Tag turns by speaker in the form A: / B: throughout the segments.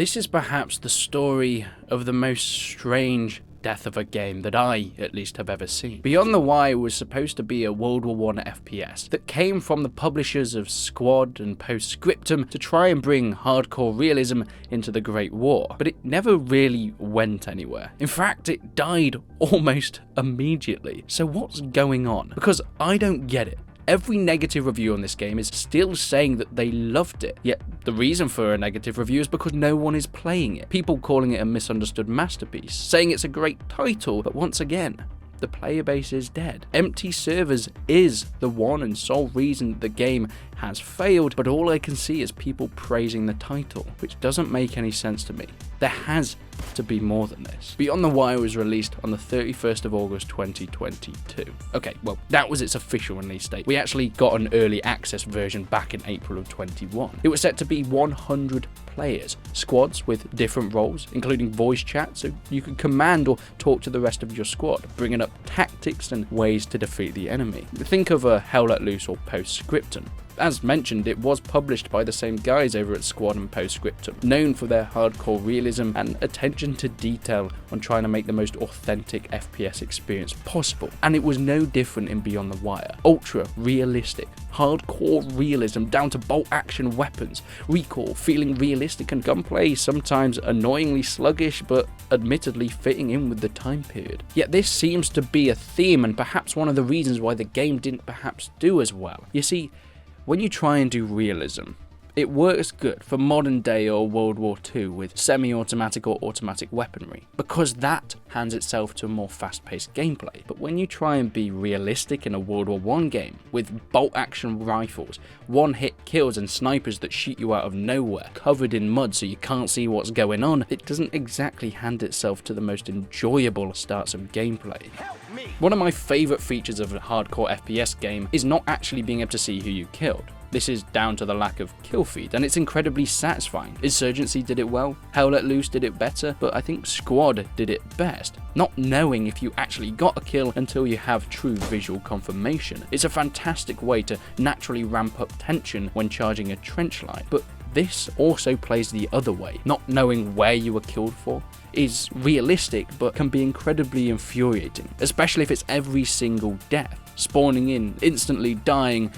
A: This is perhaps the story of the most strange death of a game that I, at least, have ever seen. Beyond the Wire was supposed to be a World War I FPS that came from the publishers of Squad and Postscriptum to try and bring hardcore realism into the Great War, but it never really went anywhere. In fact, it died almost immediately. So what's going on? Because I don't get it. Every negative review on this game is still saying that they loved it, yet the reason for a negative review is because no one is playing it. People calling it a misunderstood masterpiece, saying it's a great title, but once again, the player base is dead. Empty servers is the one and sole reason the game has failed, but all I can see is people praising the title, which doesn't make any sense to me. There has to be more than this. Beyond the Wire was released on the 31st of August 2022. Okay, well, that was its official release date. We actually got an early access version back in April of 21. It was set to be 100 players, squads with different roles, including voice chat, so you could command or talk to the rest of your squad, bringing up tactics and ways to defeat the enemy. Think of a Hell Let Loose or Postscriptum. As mentioned, it was published by the same guys over at Squad and Postscriptum, known for their hardcore realism and attention to detail on trying to make the most authentic FPS experience possible. And it was no different in Beyond the Wire. Ultra realistic, hardcore realism down to bolt action weapons, recoil feeling realistic, and gunplay sometimes annoyingly sluggish but admittedly fitting in with the time period. Yet this seems to be a theme and perhaps one of the reasons why the game didn't perhaps do as well. You see, when you try and do realism, it works good for modern day or World War II with semi-automatic or automatic weaponry, because that hands itself to a more fast-paced gameplay. But when you try and be realistic in a World War I game with bolt-action rifles, one-hit kills and snipers that shoot you out of nowhere, covered in mud so you can't see what's going on, it doesn't exactly hand itself to the most enjoyable starts of gameplay. One of my favourite features of a hardcore FPS game is not actually being able to see who you killed. This is down to the lack of kill feed, and it's incredibly satisfying. Insurgency did it well, Hell Let Loose did it better, but I think Squad did it best. Not knowing if you actually got a kill until you have true visual confirmation. It's a fantastic way to naturally ramp up tension when charging a trench line, but this also plays the other way. Not knowing where you were killed for is realistic, but can be incredibly infuriating, especially if it's every single death, spawning in, instantly dying,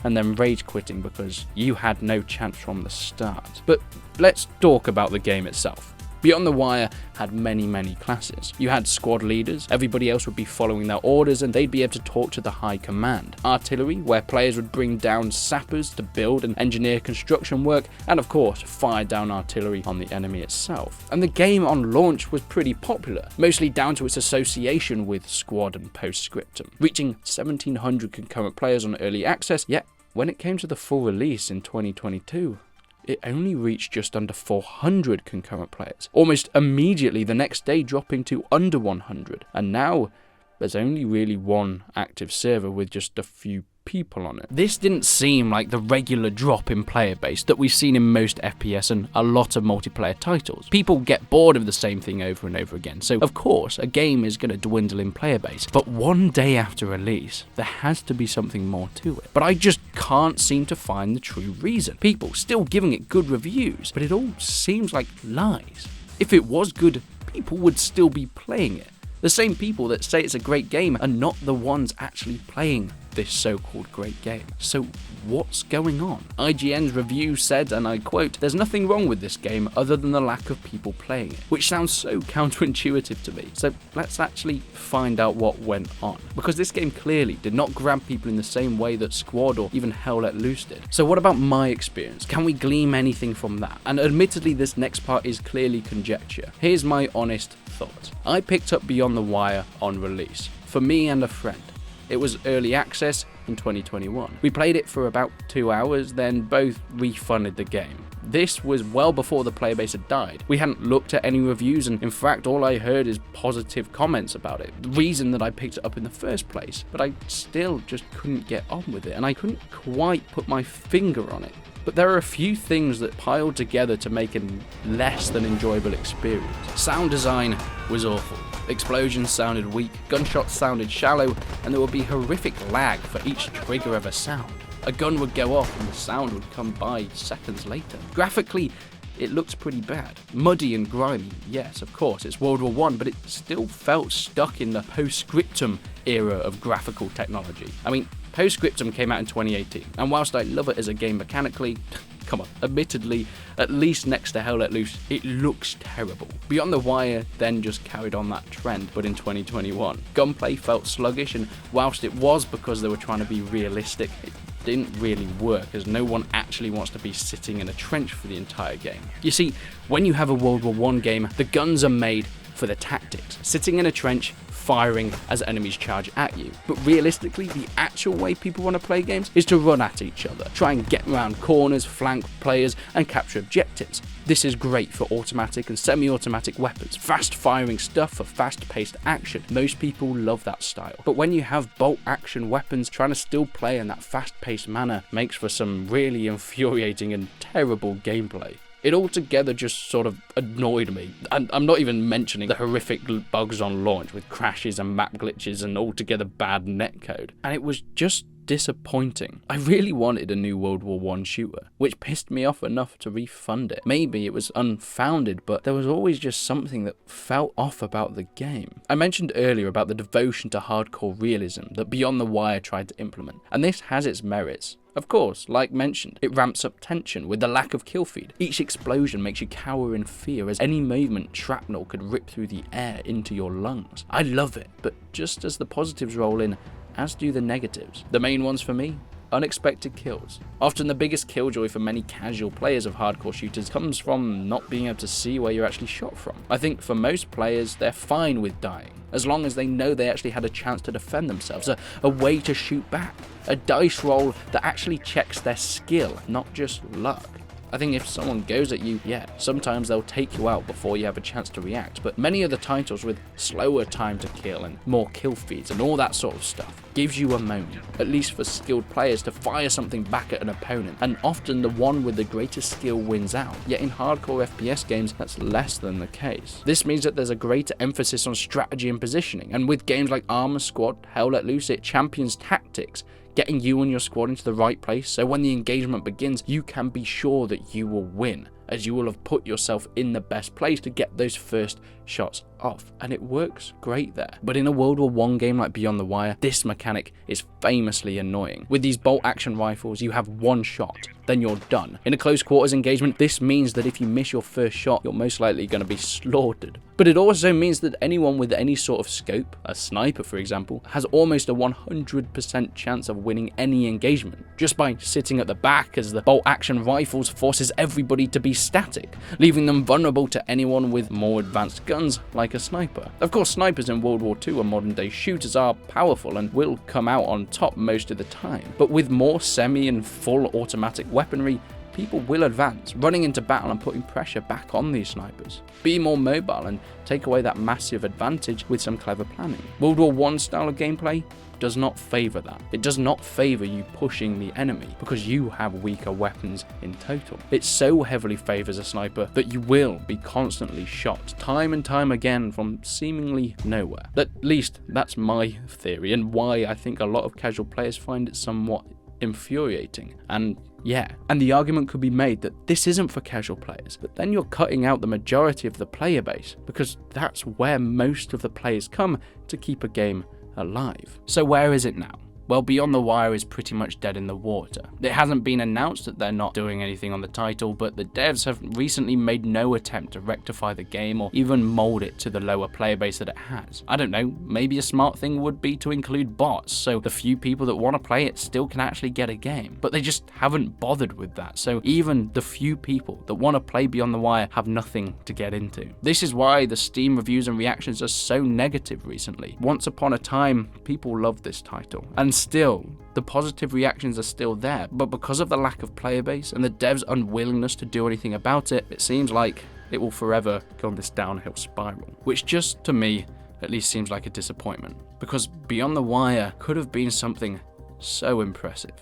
A: and then rage quitting because you had no chance from the start. But let's talk about the game itself. Beyond the Wire had many classes. You had squad leaders, everybody else would be following their orders and they'd be able to talk to the high command. Artillery, where players would bring down sappers to build and engineer construction work, and of course fire down artillery on the enemy itself. And the game on launch was pretty popular, mostly down to its association with Squad and Postscriptum, reaching 1,700 concurrent players on early access, yet when it came to the full release in 2022, it only reached just under 400 concurrent players, almost immediately the next day dropping to under 100, and now there's only really one active server with just a few people on it. This didn't seem like the regular drop in player base that we've seen in most FPS and a lot of multiplayer titles. People get bored of the same thing over and over again, so of course a game is going to dwindle in player base, but one day after release there has to be something more to it. But I just can't seem to find the true reason. People still giving it good reviews, but it all seems like lies. If it was good, people would still be playing it. The same people that say it's a great game are not the ones actually playing this so-called great game. So what's going on? IGN's review said, and I quote, "There's nothing wrong with this game other than the lack of people playing it," which sounds so counterintuitive to me. So let's actually find out what went on, because this game clearly did not grab people in the same way that Squad or even Hell Let Loose did. So what about my experience? Can we glean anything from that? And admittedly, this next part is clearly conjecture. Here's my honest thoughts. I picked up Beyond the Wire on release, for me and a friend. It was early access in 2021. We played it for about 2 hours, then both refunded the game. This was well before the player base had died. We hadn't looked at any reviews, and in fact all I heard is positive comments about it, the reason that I picked it up in the first place, but I still just couldn't get on with it, and I couldn't quite put my finger on it. But there are a few things that piled together to make a less than enjoyable experience. Sound design was awful. Explosions sounded weak, gunshots sounded shallow, and there would be horrific lag for each trigger of a sound. A gun would go off and the sound would come by seconds later. Graphically, it looks pretty bad. Muddy and grimy, yes, of course, it's World War I, but it still felt stuck in the post-scriptum era of graphical technology. I mean, Postscriptum came out in 2018, and whilst I love it as a game mechanically, come on, admittedly, at least next to Hell Let Loose, it looks terrible. Beyond the Wire then just carried on that trend, but in 2021. Gunplay felt sluggish, and whilst it was because they were trying to be realistic, it didn't really work, as no one actually wants to be sitting in a trench for the entire game. You see, when you have a World War I game, the guns are made for the tactics, sitting in a trench, firing as enemies charge at you. But realistically, the actual way people want to play games is to run at each other, try and get around corners, flank players, and capture objectives. This is great for automatic and semi-automatic weapons, fast-firing stuff for fast-paced action. Most people love that style. But when you have bolt-action weapons, trying to still play in that fast-paced manner makes for some really infuriating and terrible gameplay. It altogether just sort of annoyed me, and I'm not even mentioning the horrific bugs on launch with crashes and map glitches and altogether bad netcode. And it was just disappointing. I really wanted a new World War I shooter, which pissed me off enough to refund it. Maybe it was unfounded, but there was always just something that felt off about the game. I mentioned earlier about the devotion to hardcore realism that Beyond the Wire tried to implement, and this has its merits. Of course, like mentioned, it ramps up tension with the lack of kill feed. Each explosion makes you cower in fear, as any movement shrapnel could rip through the air into your lungs. I love it, but just as the positives roll in, as do the negatives. The main ones for me: unexpected kills. Often the biggest killjoy for many casual players of hardcore shooters comes from not being able to see where you're actually shot from. I think for most players, they're fine with dying, as long as they know they actually had a chance to defend themselves, a way to shoot back, a dice roll that actually checks their skill, not just luck. I think if someone goes at you, yeah, sometimes they'll take you out before you have a chance to react, but many of the titles with slower time to kill and more kill feeds and all that sort of stuff gives you a moment, at least for skilled players, to fire something back at an opponent, and often the one with the greatest skill wins out. Yet in hardcore FPS games, that's less than the case. This means that there's a greater emphasis on strategy and positioning, and with games like Armor Squad, Hell Let Loose, it champions tactics, getting you and your squad into the right place, so when the engagement begins, you can be sure that you will win, as you will have put yourself in the best place to get those first shots off, and it works great there. But in a World War I game like Beyond the Wire, this mechanic is famously annoying. With these bolt action rifles, you have one shot, then you're done. In a close quarters engagement, this means that if you miss your first shot, you're most likely going to be slaughtered. But it also means that anyone with any sort of scope, a sniper for example, has almost a 100% chance of winning any engagement, just by sitting at the back, as the bolt action rifles forces everybody to be static, leaving them vulnerable to anyone with more advanced guns like a sniper. Of course, snipers in World War II and modern day shooters are powerful and will come out on top most of the time, but with more semi and full automatic weaponry, people will advance, running into battle and putting pressure back on these snipers. Be more mobile and take away that massive advantage with some clever planning. World War I style of gameplay does not favour that. It does not favour you pushing the enemy because you have weaker weapons in total. It so heavily favours a sniper that you will be constantly shot time and time again from seemingly nowhere. At least that's my theory, and why I think a lot of casual players find it somewhat infuriating. And the argument could be made that this isn't for casual players, but then you're cutting out the majority of the player base, because that's where most of the players come to keep a game alive. So where is it now? Well, Beyond the Wire is pretty much dead in the water. It hasn't been announced that they're not doing anything on the title, but the devs have recently made no attempt to rectify the game or even mold it to the lower player base that it has. I don't know, maybe a smart thing would be to include bots, so the few people that want to play it still can actually get a game. But they just haven't bothered with that, so even the few people that want to play Beyond the Wire have nothing to get into. This is why the Steam reviews and reactions are so negative recently. Once upon a time, people loved this title, and still, the positive reactions are still there, but because of the lack of player base and the devs' unwillingness to do anything about it, it seems like it will forever go on this downhill spiral, which just, to me, at least seems like a disappointment, because Beyond the Wire could have been something so impressive.